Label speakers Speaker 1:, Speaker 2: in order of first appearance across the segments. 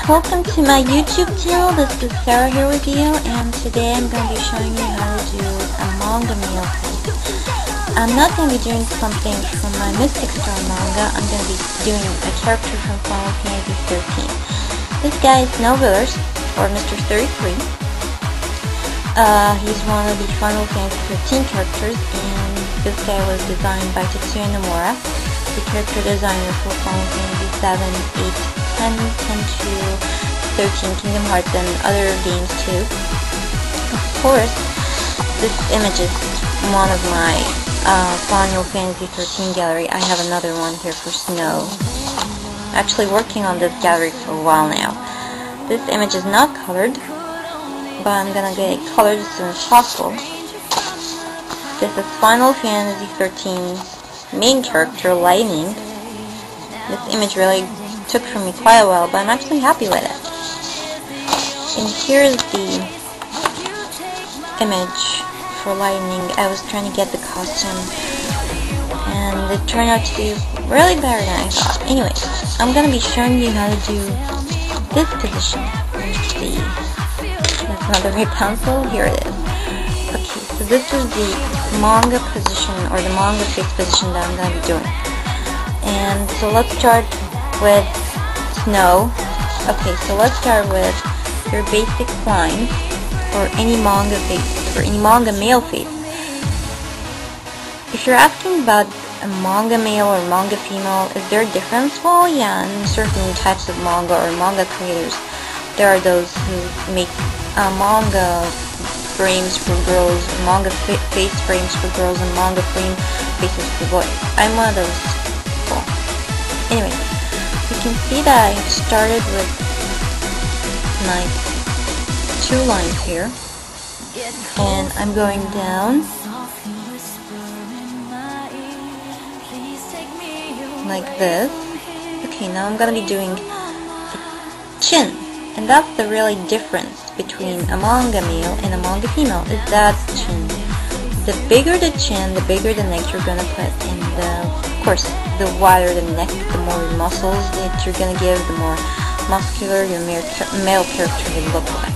Speaker 1: welcome to my YouTube channel. This is Sarah here with you, and today I'm going to be showing you how to do a manga meal face. I'm not going to be doing something from my Mystic Star manga. I'm going to be doing a character from Final Fantasy 13. This guy is villiers, or Mr. 33. He's one of the Final Fantasy 13 characters, and this guy was designed by Tetsuya Nomura, the character designer for Final Fantasy 7, 8, 10 to 13, Kingdom Hearts, and other games too. Of course, this image is one of my Final Fantasy 13 gallery. I have another one here for Snow. Actually working on this gallery for a while now. This image is not colored, but I'm gonna get it colored as soon as possible. This is Final Fantasy 13 main character, Lightning. This image really took from me quite a while, but I'm actually happy with it. And here's the image for Lightning. I was trying to get the costume, and it turned out to be really better than I thought. Anyway, I'm gonna be showing you how to do this position. Let's see. That's not the right pencil. Here it is. Okay, so this is the manga position, or the manga face position that I'm gonna be doing. And so let's start with Snow. Okay, so let's start with your basic lines for any manga face, or any manga male face. If you're asking about a manga male or manga female, is there a difference? Well, yeah, in certain types of manga or manga creators, there are those who make manga frames for girls, manga face frames for girls, and manga frame faces for boys. I'm one of those people. Anyway, you can see that I have started with my two lines here, and I'm going down like this. Okay, now I'm gonna be doing the chin, and that's the really difference between a manga male and a manga female, is that chin. The bigger the chin, the bigger the neck you're gonna put, and of course, the wider the neck, the more muscles that you're gonna give, the more muscular your male character will look like.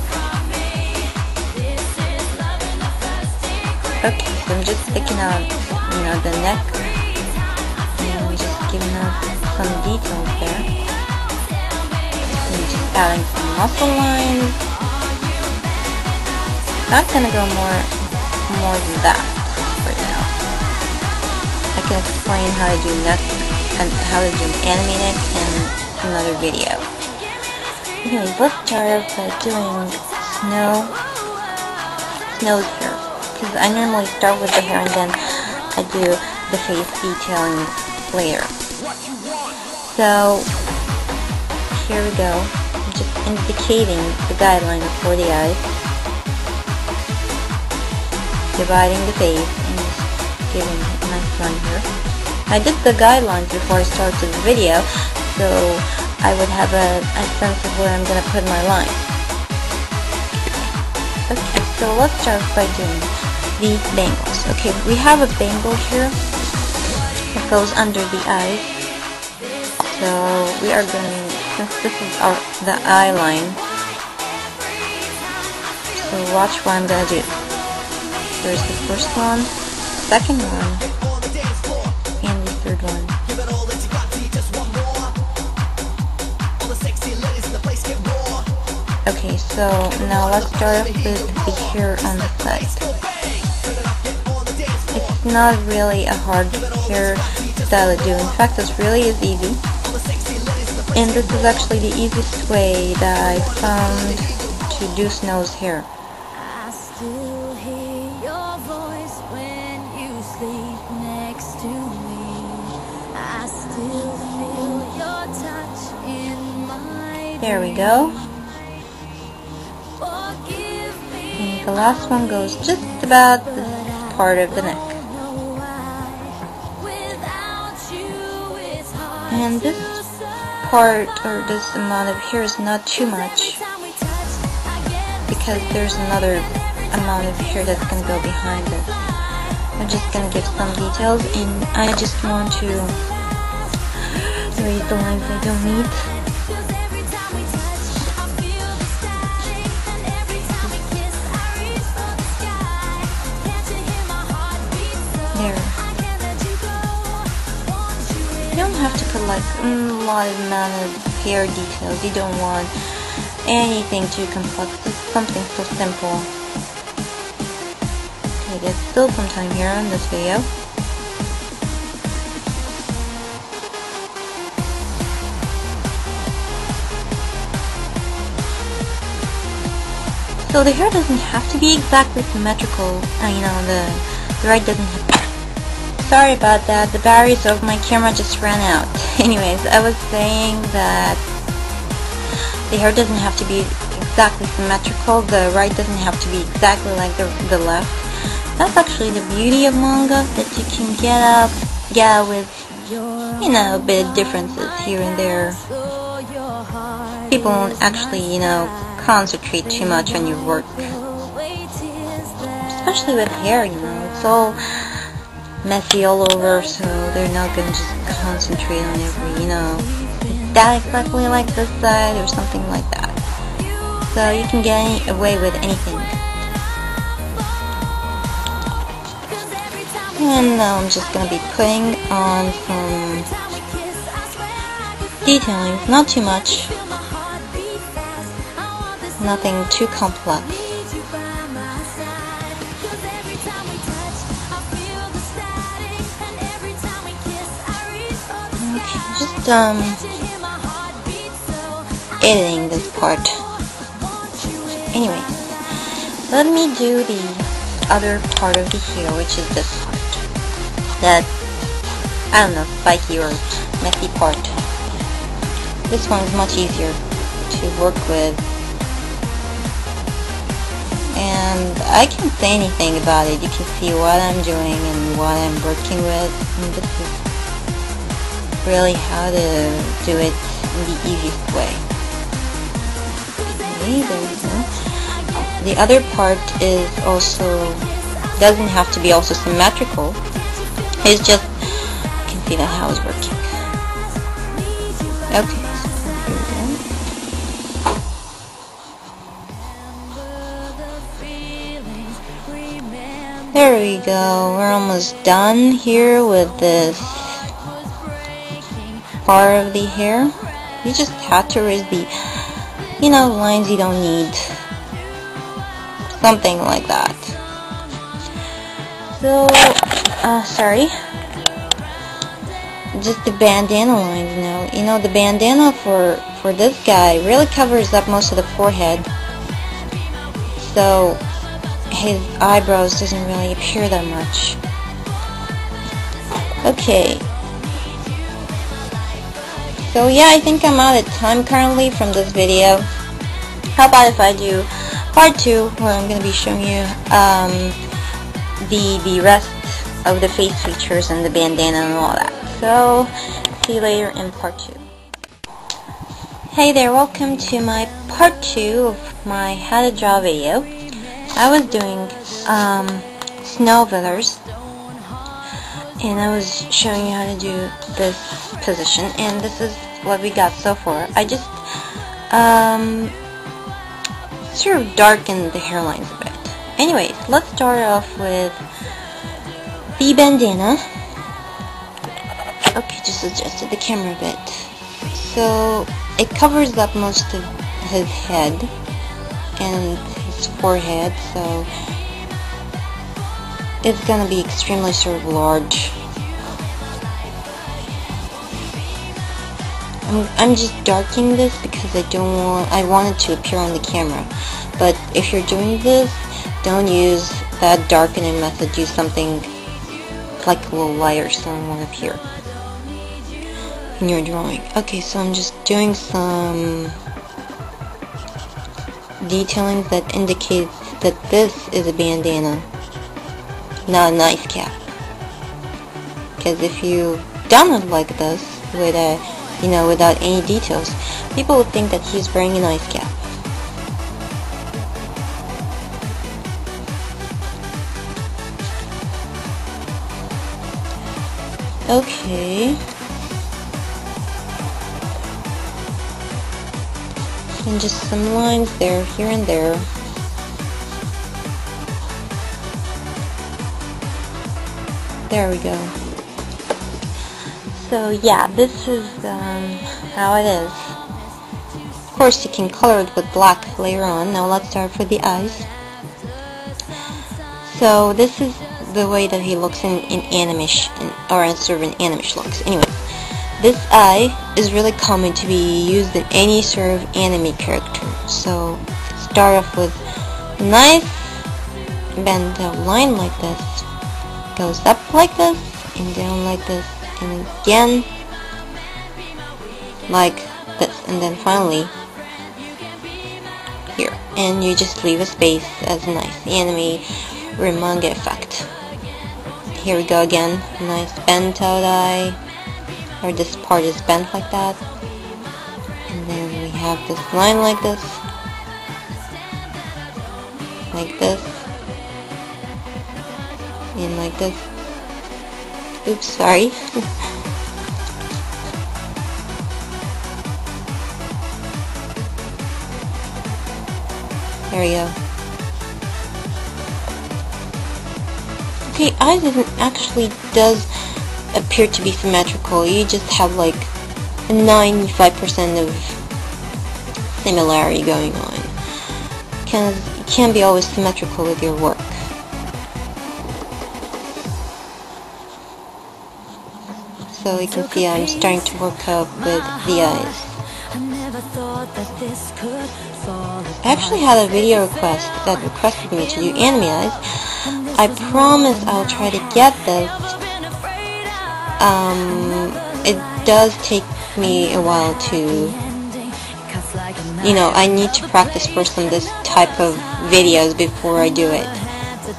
Speaker 1: Okay, so I'm just picking out, the neck, and I'm just giving out some details there. And just adding some muscle lines. Not gonna go more than that right now. I can explain how to do neck and how to do anime neck in another video. Anyways, let's start off by doing Snow's hair, because I normally start with the hair and then I do the face detailing later. So here we go. I'm just indicating the guidelines for the eyes, dividing the face, and just giving a nice line here. I did the guidelines before I started the video, so I would have a sense of where I'm going to put my line. Okay, so let's start by doing the bangles. Okay, we have a bangle here that goes under the eyes. So we are going, since this is the eye line, so watch what I'm going to do. There's the first one, second one, and the third one. Okay, so now let's start off with the hair on the side. It's not really a hard hair style to do. In fact, this really is easy. And this is actually the easiest way that I found to do Snow's hair.
Speaker 2: I still hear your voice when you sleep next to me. I still feel your touch in my
Speaker 1: There we go. And the last one goes just about this part of the neck. And this part, or this amount of hair, is not too much, because there's another amount of hair that's going to go behind this. I'm just going to give some details, and I just want to erase the lines I don't need. like a lot of amount of hair details. You don't want anything too complex, just something so simple. Okay, there's still some time here on this video. So the hair doesn't have to be exactly symmetrical, the right doesn't have. Sorry about that, the batteries of my camera just ran out. Anyways, I was saying that the hair doesn't have to be exactly symmetrical, the right doesn't have to be exactly like the left. That's actually the beauty of manga, that you can get out with, a bit of differences here and there. People won't actually, concentrate too much on your work. Especially with hair, it's all messy all over, so they're not going to just concentrate on every, is that exactly like this side or something like that. So you can get away with anything. And now I'm just going to be putting on some detailing, not too much, nothing too complex. Okay, just editing this part. Anyway, let me do the other part of the hair, which is this part. That, I don't know, spiky or messy part. This one is much easier to work with. And I can't say anything about it. You can see what I'm doing and what I'm working with. And this is really how to do it in the easiest way. Okay, there we go. The other part is also, doesn't have to be also symmetrical. It's just, you can see that how it's working. Okay, so here we go. There we go. We're almost done here with this part of the hair. You just have to erase the, lines you don't need. Something like that. So, sorry. Just the bandana lines now. The bandana for this guy really covers up most of the forehead. So, his eyebrows doesn't really appear that much. Okay. So yeah, I think I'm out of time currently from this video. How about if I do part 2, where I'm going to be showing you the rest of the face features and the bandana and all that. So, see you later in part 2. Hey there, welcome to my part 2 of my how to draw video. I was doing snow villiers, and I was showing you how to do this position, and this is what we got so far. I just sort of darkened the hairlines a bit. Anyways, let's start off with the bandana. Okay, just adjusted the camera a bit. So it covers up most of his head and his forehead, so it's gonna be extremely sort of large. I'm just darkening this because I want it to appear on the camera. But if you're doing this, don't use that darkening method. Use something like a little lighter so it won't appear in your drawing. Okay, so I'm just doing some detailing that indicates that this is a bandana, not a nice cap. Because if you done it like this with without any details, people would think that he's wearing a nice cap. Okay. And just some lines there, here and there. There we go. So yeah, this is how it is. Of course, you can color it with black later on. Now let's start with the eyes. So this is the way that he looks in animation, or sort of in animation looks. Anyway, this eye is really common to be used in any sort of anime character. So start off with a nice bend line like this, goes up like this, and down like this, and again like this, and then finally here. And you just leave a space as a nice anime or manga effect. Here we go again, nice bent out eye, or this part is bent like that, and then we have this line like this, and like this. Oops, sorry. There we go. Okay, eyes actually does appear to be symmetrical. You just have like a 95% of similarity going on. Because you can't be always symmetrical with your work. So you can see I'm starting to work up with the eyes. I actually had a video request that requested me to do anime eyes. I promise I'll try to get this. It does take me a while to, I need to practice first on this type of videos before I do it.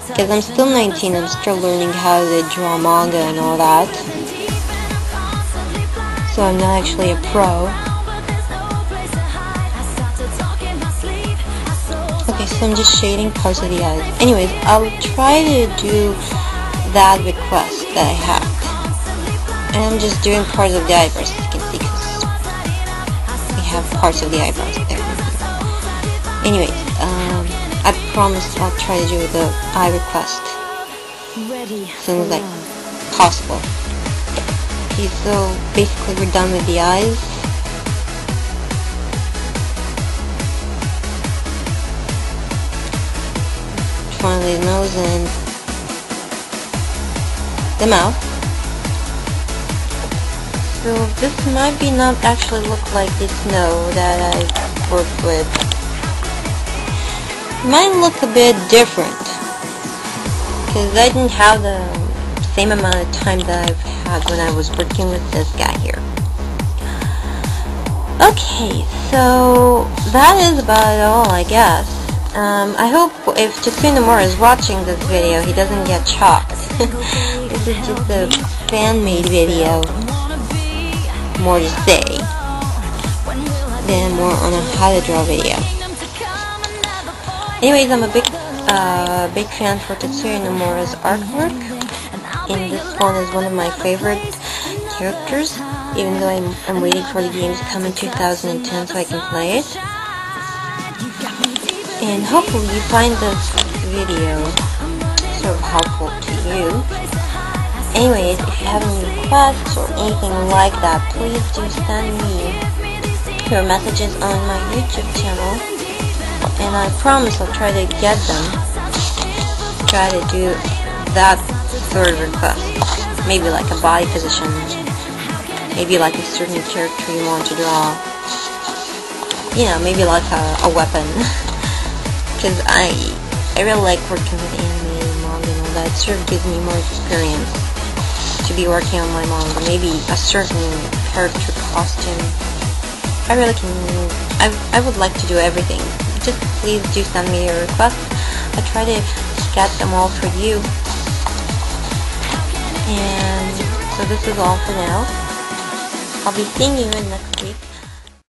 Speaker 1: Because I'm still 19, I'm still learning how to draw manga and all that. So I'm not actually a pro. Okay, so I'm just shading parts of the eyes. Anyways, I'll try to do that request that I have. And I'm just doing parts of the eyebrows, as you can see, because we have parts of the eyebrows there. Anyways, I promise I'll try to do the eye request as soon as possible. Okay, so basically we're done with the eyes. Finally the nose and the mouth. So this might not actually look like the snow that I worked with. It might look a bit different because I didn't have the same amount of time that I've had when I was working with this guy here. Okay, so that is about all, I guess. I hope if Tatsunomura is watching this video, he doesn't get shocked. This is just a fan-made video, more to say, than more on a how to draw video. Anyways, I'm a big fan for Tatsunomura's artwork, and this one is one of my favorite characters, even though I'm waiting for the game to come in 2010 so I can play it. And hopefully you find this video sort of helpful to you. Anyways, if you have any requests or anything like that, please do send me your messages on my YouTube channel, and I promise I'll try to get them. Try to do that sort of request. Maybe like a body position, maybe like a certain character you want to draw. Maybe like a weapon. Because I really like working with anime and manga and all that. It sort of gives me more experience to be working on my manga. Maybe a certain character costume. I would like to do everything. Just please do send me your requests. I try to get them all for you. And so this is all for now. I'll be seeing you in next week.